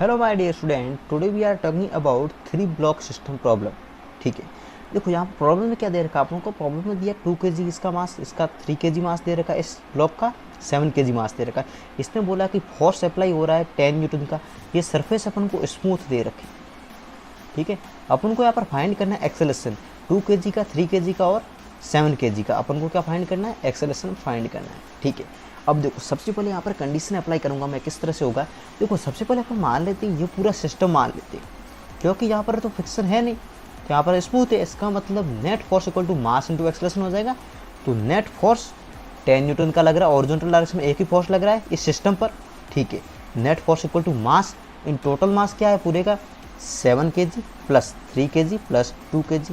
Hello my dear student, today we are talking about 3 block system problem. ठीक है, देखो यहाँ प्रॉब्लम में क्या दे रखा है आप लोगों को। प्रॉब्लम में दिया 2 kg इसका मास, इसका 3 kg मास दे रखा है, इस ब्लॉक का 7 kg मास दे रखा है। इसने बोला कि फोर्स अप्लाई हो रहा है 10 न्यूटन का। ये सरफेस अपन को स्मूथ दे रखे। ठीक है, अपन को यहाँ पर फाइंड करना है एक्सेलरेशन 2 kg का, 3 kg का और 7 kg का। अपन को क्या फाइंड करना है? एक्सेलरेशन फाइंड करना है। ठीक है, अब देखो सबसे पहले यहाँ पर कंडीशन अप्लाई करूँगा मैं। किस तरह से होगा, देखो सबसे पहले अपन मान लेते हैं ये पूरा सिस्टम मान लेते हैं, क्योंकि यहाँ पर तो फिक्सन है नहीं, तो यहाँ पर स्मूथ है। इसका मतलब net force equal to mass into acceleration हो जाएगा। तो नेट फोर्स 10 न्यूटन का लग रहा है, ऑरिजेंटल डायरेक्शन में एक ही फोर्स लग रहा है इस सिस्टम पर। ठीक है, net force equal to mass in total mass क्या है पूरे का 7 kg plus 3 kg plus 2 kg।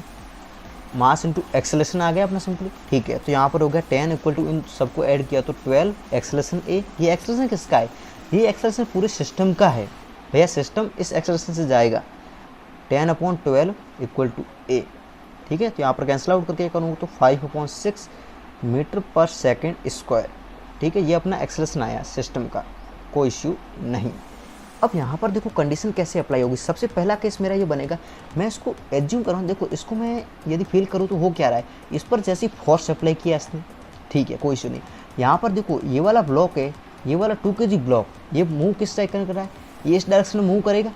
Mass into acceleration आ गया अपना सिंपली। ठीक है, तो यहाँ पर हो गया 10 इक्वल टू, इन सबको ऐड किया तो 12 एक्सेलरेशन ए। ये एक्सेलरेशन किसका है? ये एक्सेलरेशन पूरे सिस्टम का है भैया। सिस्टम इस एक्सेलरेशन से जाएगा 10/12 इक्वल टू ए। ठीक है, तो यहाँ पर कैंसिल आउट करके करूँगा तो 5/6 मीटर पर सेकेंड स्क्वायर। ठीक है, ये अपना एक्सेलरेशन आया सिस्टम का, कोई इश्यू नहीं। अब यहाँ पर देखो कंडीशन कैसे अप्लाई होगी। सबसे पहला केस मेरा ये बनेगा, मैं इसको एज्यूम कर रहा हूँ। देखो इसको मैं यदि फील करूँ तो हो क्या रहा है, इस पर जैसे फोर्स अप्लाई किया इसने। ठीक है, कोई इशू नहीं। यहाँ पर देखो ये वाला ब्लॉक है, ये वाला 2 kg ब्लॉक, ये मूव किस टाइप कर रहा है? ये इस डायरेक्शन में मूव करेगा।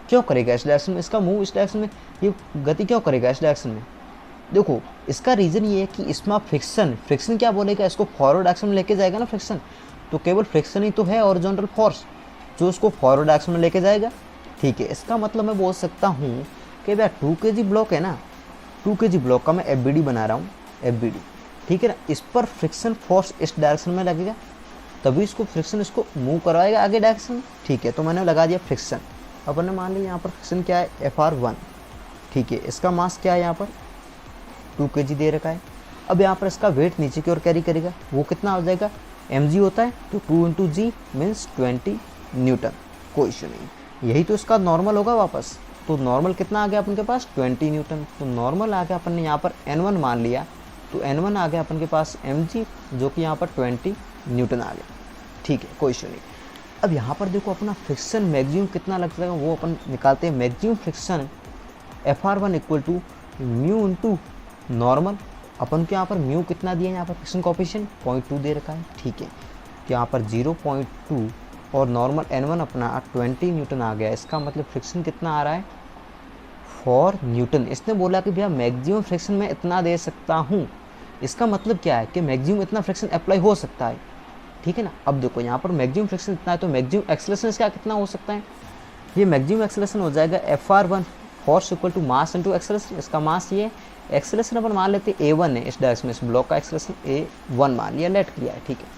क्यों करेगा इस डायरेक्शन में? इसका मूव इस डायरेक्शन में, ये गति क्यों करेगा इस डायरेक्शन में? देखो इसका रीज़न ये है कि इसमें फ्रिक्शन क्या बोलेगा, इसको फॉरवर्ड डायरेक्शन में लेके जाएगा ना फ्रिक्शन। तो केवल फ्रिक्शन ही तो है हॉरिजॉन्टल फोर्स जो उसको फॉरवर्ड डायरेक्शन में लेके जाएगा। ठीक है, इसका मतलब मैं बोल सकता हूँ कि भैया 2 kg ब्लॉक है ना, 2 kg ब्लॉक का मैं FBD बना रहा हूँ, FBD। ठीक है ना, इस पर फ्रिक्शन फोर्स इस डायरेक्शन में लगेगा, तभी इसको फ्रिक्शन इसको मूव करवाएगा आगे डायरेक्शन में। ठीक है, तो मैंने लगा दिया फ्रिक्शन। अपन ने मान लिया यहाँ पर फ्रिक्शन क्या है, FR1। ठीक है, इसका मास क्या है यहाँ पर 2 kg दे रखा है। अब यहाँ पर इसका वेट नीचे की ओर कैरी करेगा, वो कितना हो जाएगा, mg होता है, तो 2 × g मीन्स 20 न्यूटन। कोई इशू नहीं, यही तो इसका नॉर्मल होगा वापस। तो नॉर्मल कितना आ गया अपन के पास 20 न्यूटन। तो नॉर्मल आ गया अपन ने यहाँ पर N1 मान लिया, तो N1 आ गया अपन के पास mg, जो कि यहाँ पर 20 न्यूटन आ गया। ठीक है, कोई इशू नहीं। अब यहाँ पर देखो अपना फ्रिक्शन मैक्सिमम कितना लग जाएगा वो अपन निकालते हैं। Maximum friction FR1 equal to mu into normal. अपन को यहाँ पर म्यू कितना दिया है, यहाँ पर फ्रिक्शन कोएफिशिएंट 0.2 दे रखा है। ठीक है, तो यहाँ पर 0.2 और नॉर्मल N1 अपना 20 न्यूटन आ गया। इसका मतलब फ्रिक्शन कितना आ रहा है 4 न्यूटन। इसने बोला कि भैया मैक्सिमम फ्रिक्शन मैं इतना दे सकता हूँ। इसका मतलब क्या है कि मैक्सिमम इतना फ्रिक्शन अप्लाई हो सकता है। ठीक है ना, अब देखो यहाँ पर मैक्सिमम फ्रिक्शन इतना है, तो मैक्सिमम एक्सेलरेशन इसका कितना हो सकता है? ये मैक्सिमम एक्सेलरेशन हो जाएगा FR1 force equal to mass into acceleration. इसका मास ये, एक्सेलरेशन अपन मान लेते हैं A1 है इस डायरेक्शन में, इस ब्लॉक का एक्सेलरेशन A1 मान लिया, लेट किया है। ठीक है,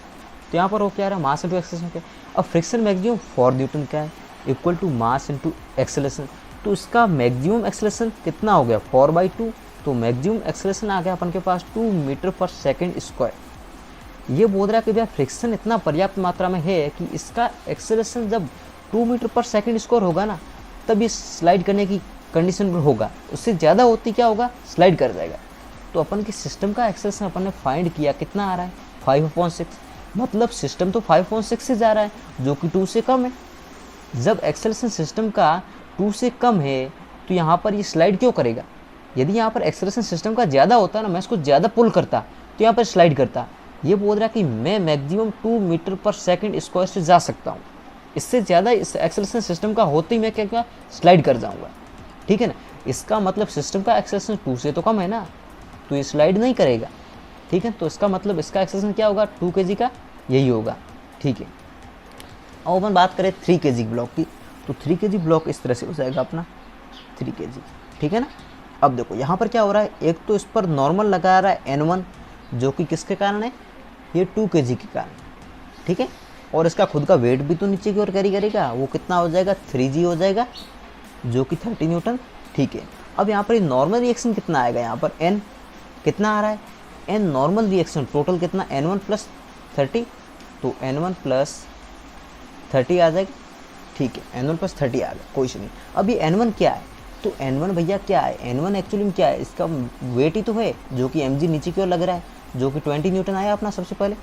तो यहाँ पर वो क्या रहा, मास इंटू एक्सेलरेशन क्या। अब फ्रिक्शन मैक्सिमम 4 न्यूटन का है equal to mass into acceleration. तो इसका मैक्सिमम एक्सेलरेशन कितना हो गया 4/2। तो मैक्सिमम एक्सेलरेशन आ गया अपन के पास 2 मीटर पर सेकेंड स्क्वायर। ये बोल रहा है कि भैया फ्रिक्शन इतना पर्याप्त मात्रा में है कि इसका एक्सेलरेशन जब 2 मीटर पर सेकेंड स्क्वायर होगा ना, तब ये स्लाइड करने की कंडीशन पर होगा। उससे ज़्यादा होती क्या होगा, स्लाइड कर जाएगा। तो अपन के सिस्टम का एक्सेलरेशन अपन ने फाइंड किया, कितना आ रहा है 5/6। मतलब सिस्टम तो 5/6 से जा रहा है, जो कि 2 से कम है। जब एक्सेलरेशन सिस्टम का 2 से कम है तो यहाँ पर ये स्लाइड क्यों करेगा? यदि यहाँ पर एक्सेलरेशन सिस्टम का ज़्यादा होता ना, मैं इसको ज़्यादा पुल करता तो यहाँ पर स्लाइड करता। ये बोल रहा है कि मैं मैक्सिमम 2 मीटर पर सेकेंड स्क्वायर से जा सकता हूँ। इससे ज़्यादा इस एक्सेलरेशन सिस्टम का होते ही मैं क्या स्लाइड कर जाऊँगा। ठीक है ना, इसका मतलब सिस्टम का एक्सेलरेशन 2 से तो कम है ना, तो ये स्लाइड नहीं करेगा। ठीक है, तो इसका मतलब इसका एक्सेलरेशन क्या होगा 2 kg का, यही होगा। ठीक है, अब अपन बात करें 3 kg ब्लॉक की, तो 3 kg ब्लॉक इस तरह से हो जाएगा अपना 3 kg। ठीक है ना, अब देखो यहाँ पर क्या हो रहा है, एक तो इस पर नॉर्मल लगा रहा है N1, जो कि किसके कारण है, ये 2 kg के कारण। ठीक है, और इसका खुद का वेट भी तो नीचे की ओर कैरी करेगा, वो कितना हो जाएगा 3g हो जाएगा, जो कि 30 न्यूटन। ठीक है, अब यहाँ पर नॉर्मल रिएक्शन कितना आएगा, यहाँ पर N कितना आ रहा है, N नॉर्मल रिएक्शन टोटल कितना N1 प्लस 30, तो N1 प्लस 30 आ जाएगा। ठीक है, N1 प्लस 30 आ गया, कोई इशू नहीं। अब ये N1 क्या है, तो N1 भैया क्या है, N1 एक्चुअली में क्या है, इसका वेट ही तो है, जो कि mg नीचे की ओर लग रहा है, जो कि 20 न्यूटन आया अपना सबसे पहले।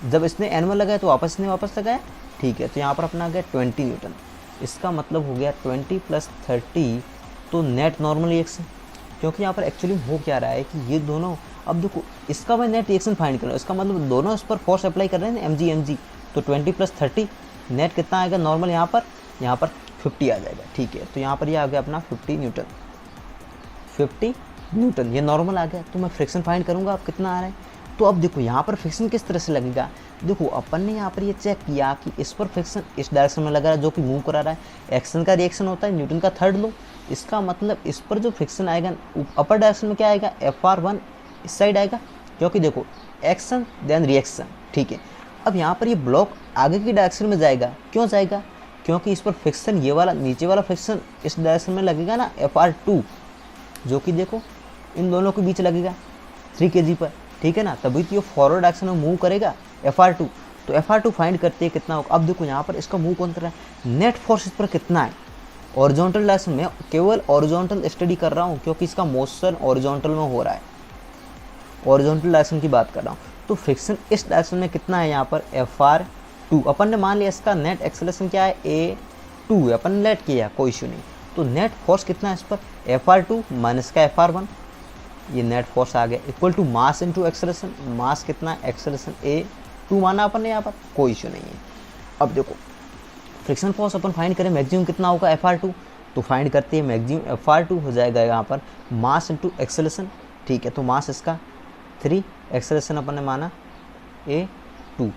जब इसने N1 लगाया तो वापस लगाया। ठीक है, तो यहाँ पर अपना आ गया 20 न्यूटन। इसका मतलब हो गया 20 + 30, तो नेट नॉर्मल रिएक्शन, क्योंकि यहाँ पर एक्चुअली हो क्या रहा है कि ये दोनों, अब देखो इसका मैं नेट रिएक्शन फाइंड कर रहा हूँ, इसका मतलब दोनों इस पर फोर्स अप्लाई कर रहे हैं ना, mg, तो 20 + 30 नेट कितना आएगा नॉर्मल, यहाँ पर 50 आ जाएगा। ठीक है, तो यहाँ पर ये आ गया अपना 50 न्यूटन, 50 न्यूटन ये नॉर्मल आ गया। तो मैं फ्रिक्शन फाइंड करूँगा, अब कितना आ रहा है। तो अब देखो यहाँ पर फ्रिक्शन किस तरह से लगेगा, देखो अपन ने यहाँ पर ये चेक किया कि इस पर फ्रिक्शन इस डायरेक्शन में लग रहा है जो कि मूव करा रहा है, एक्शन का रिएक्शन होता है न्यूटन का थर्ड लॉ, इसका मतलब इस पर जो फ्रिक्शन आएगा अपर डायरेक्शन में क्या आएगा, Fr1 इस साइड आएगा, क्योंकि देखो एक्शन देन रिएक्शन। ठीक है, अब यहाँ पर ये ब्लॉक आगे की डायरेक्शन में जाएगा, क्यों जाएगा, क्योंकि इस पर फ्रिक्शन ये वाला नीचे वाला फ्रिक्शन इस डायरेक्शन में लगेगा ना, Fr2, जो कि देखो इन दोनों के बीच लगेगा 3 kg पर। ठीक है ना, तभी तो ये फॉरवर्ड डायरेक्शन में मूव करेगा Fr2, तो Fr2 फाइंड करते हैं कितना होगा। अब देखो यहाँ पर इसका मूव कौन कर रहा है, नेट फोर्स इस पर कितना है, हॉरिजॉन्टल डायरेक्शन में, केवल हॉरिजॉन्टल स्टडी कर रहा हूँ क्योंकि इसका मोशन हॉरिजॉन्टल में हो रहा है, हॉरिजॉन्टल डायरेक्शन की बात कर रहा हूँ। तो फ्रिक्शन इस डायरेक्शन में कितना है यहाँ पर, Fr2, अपन ने मान लिया इसका नेट एक्सेलरेशन क्या है, A2 अपन ने लेट किया, कोई इशू नहीं। तो नेट फोर्स कितना है इस पर, Fr2 माइनस का Fr1, ये नेट फोर्स आ गया, equal to mass into acceleration, mass कितना है, एक्सेलरेशन A2 माना अपन ने यहाँ पर, कोई इशू नहीं है। अब देखो फ्रिक्शन फोर्स अपन फाइंड करें, मैक्सिमम कितना होगा Fr2, तो फाइंड करते हैं मैक्सिमम Fr2 हो जाएगा यहाँ पर मास इनटू एक्सेलरेशन। ठीक है, तो मास इसका 3, एक्सेलरेशन अपन ने माना A2,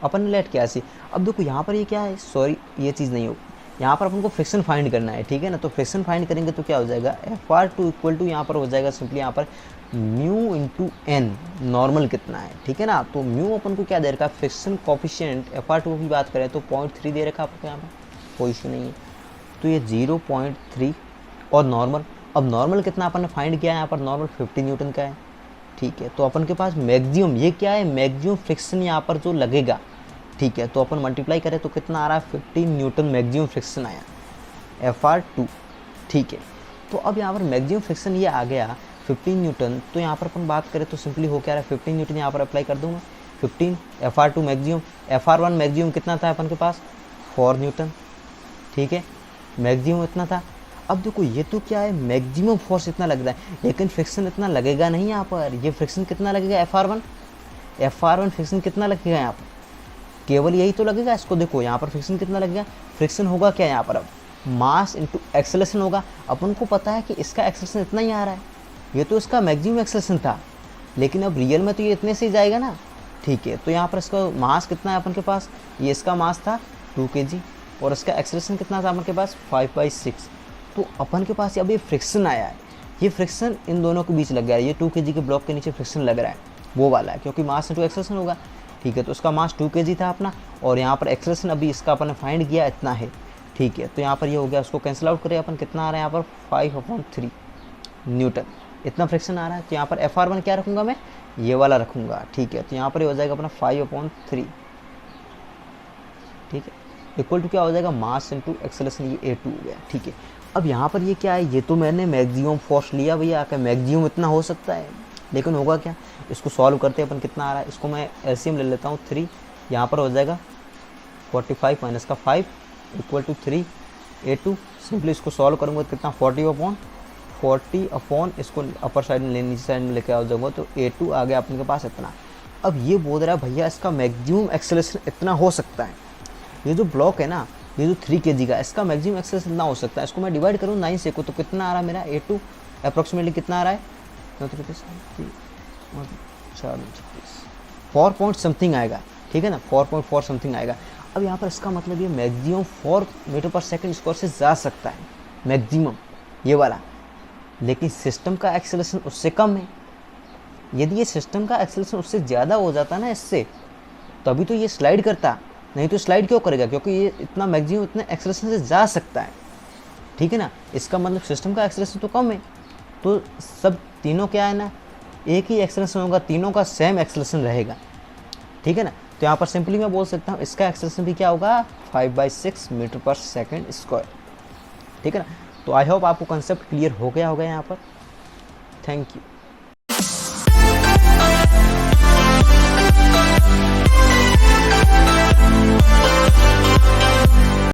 अपन ने लेट किया सी। अब देखो यहाँ पर ये क्या है, सॉरी ये चीज़ नहीं होगी, यहाँ पर अपन को फ्रिक्शन फाइंड करना है। ठीक है ना, तो फ्रिक्शन फाइंड करेंगे तो क्या हो जाएगा, Fr2 इक्वल टू यहाँ पर हो जाएगा सिंपली यहाँ पर म्यू इंटू एन, नॉर्मल कितना है। ठीक है ना, तो म्यू अपन को क्या दे रखा है, फ्रिक्शन कोफिशिएंट Fr2 की बात करें तो 0.3 दे रखा है आपको यहाँ पर, कोई इशू नहीं है, तो ये 0.3 और नॉर्मल। अब नॉर्मल कितना अपन ने फाइंड किया है, यहाँ पर नॉर्मल 50 न्यूटन का है। ठीक है, तो अपन के पास मैक्सिमम ये क्या है, मैक्सिमम फ्रिक्शन यहाँ पर जो लगेगा। ठीक है, तो अपन मल्टीप्लाई करें तो कितना आ रहा है, 15 न्यूटन मैक्सिमम फ्रिक्शन आया Fr2। ठीक है, तो अब यहाँ पर मैक्सिमम फ्रिक्शन ये आ गया 15 न्यूटन, तो यहाँ पर अपन बात करें तो सिंपली हो क्या रहा है, 15 न्यूटन यहाँ पर अप्लाई कर दूंगा, 15 Fr2 मैक्सिमम, Fr1 मैक्सिमम कितना था अपन के पास, 4 न्यूटन। ठीक है, मैक्सिमम इतना था। अब देखो ये तो क्या है, मैक्सिमम फोर्स इतना लग रहा है, लेकिन फ्रिक्शन इतना लगेगा नहीं यहाँ पर, ये फ्रिक्शन कितना लगेगा, Fr1 फ्रिक्शन कितना लगेगा यहाँ पर, केवल यही तो लगेगा। इसको देखो यहाँ पर फ्रिक्शन कितना लगेगा, फ्रिक्शन होगा क्या यहाँ पर, अब मास इंटू एक्सेलरेशन होगा। अपन को पता है कि इसका एक्सेलरेशन इतना ही आ रहा है, ये तो इसका मैक्सिमम एक्सेलरेशन था, लेकिन अब रियल में तो ये इतने से ही जाएगा ना। ठीक है, तो यहाँ पर इसका मास कितना है अपन के पास, ये इसका मास था 2 kg और इसका एक्सेलरेशन कितना था अपन के पास 5/6। तो अपन के पास अब ये फ्रिक्शन आया है, ये फ्रिक्शन इन दोनों के बीच लग गया है, ये 2 kg के ब्लॉक के नीचे फ्रिक्शन लग रहा है वो वाला है, क्योंकि मास इंटू एक्सेलरेशन होगा। ठीक है, तो उसका मास 2 kg था अपना, और यहाँ पर एक्सेलरेशन अभी इसका अपन ने फाइंड किया इतना है। ठीक है, तो यहाँ पर ये हो गया, उसको कैंसिल आउट करें अपन, कितना आ रहा है यहाँ पर 5/3 न्यूटन, इतना फ्रिक्शन आ रहा है। तो यहाँ पर Fr1 क्या रखूँगा मैं, ये वाला रखूँगा। ठीक है, तो यहाँ पर ये हो जाएगा अपना 5/3। ठीक है, इक्वल टू क्या हो जाएगा, मास इंटू एक्सेलरेशन, ये A2 हो गया। ठीक है, अब यहाँ पर ये क्या है, ये तो मैंने मैक्सिमम फोर्स लिया भैया, आकर मैक्सिमम इतना हो सकता है, लेकिन होगा क्या, इसको सॉल्व करते हैं अपन, कितना आ रहा है, इसको मैं एलसीएम ले लेता हूँ 3, यहाँ पर हो जाएगा 45 माइनस का 5 इक्वल टू 3 A2। सिंपली इसको सॉल्व करूँगा तो कितना 40/40 इसको अपर साइड में नीचे साइड में लेके आ जाऊँगा, तो A2 आ गया अपने के पास इतना। अब ये बोल रहा है भैया इसका मैक्सिमम एक्सेलरेशन इतना हो सकता है, ये जो ब्लॉक है ना, ये जो 3 kg का, इसका मैक्सिमम एक्सेलरेशन इतना हो सकता है। इसको मैं डिवाइड करूँ 9 से को, तो कितना आ रहा है मेरा A2 अप्रॉक्सीमेटली कितना आ रहा है, 4 पॉइंट समथिंग आएगा। ठीक है ना, 4.4 समथिंग आएगा। अब यहाँ पर इसका मतलब ये मैक्सिमम 4 मीटर पर सेकंड स्क्वायर से जा सकता है मैक्सिमम ये वाला, लेकिन सिस्टम का एक्सेलरेशन उससे कम है। यदि ये सिस्टम का एक्सेलरेशन उससे ज़्यादा हो जाता ना इससे, तभी तो ये स्लाइड करता, नहीं तो स्लाइड क्यों करेगा, क्योंकि ये इतना मैक्सिमम इतने एक्सेलरेशन से जा सकता है। ठीक है ना, इसका मतलब सिस्टम का एक्सेलरेशन तो कम है, तो सब तीनों क्या है ना, एक ही एक्सेलरेशन होगा, तीनों का सेम एक्सेलरेशन रहेगा। ठीक है ना, तो यहाँ पर सिंपली मैं बोल सकता हूँ इसका एक्सेलरेशन भी क्या होगा, 5/6 मीटर पर सेकंड स्क्वायर। ठीक है ना, तो आई होप आपको कंसेप्ट क्लियर हो गया होगा यहाँ पर। Thank you.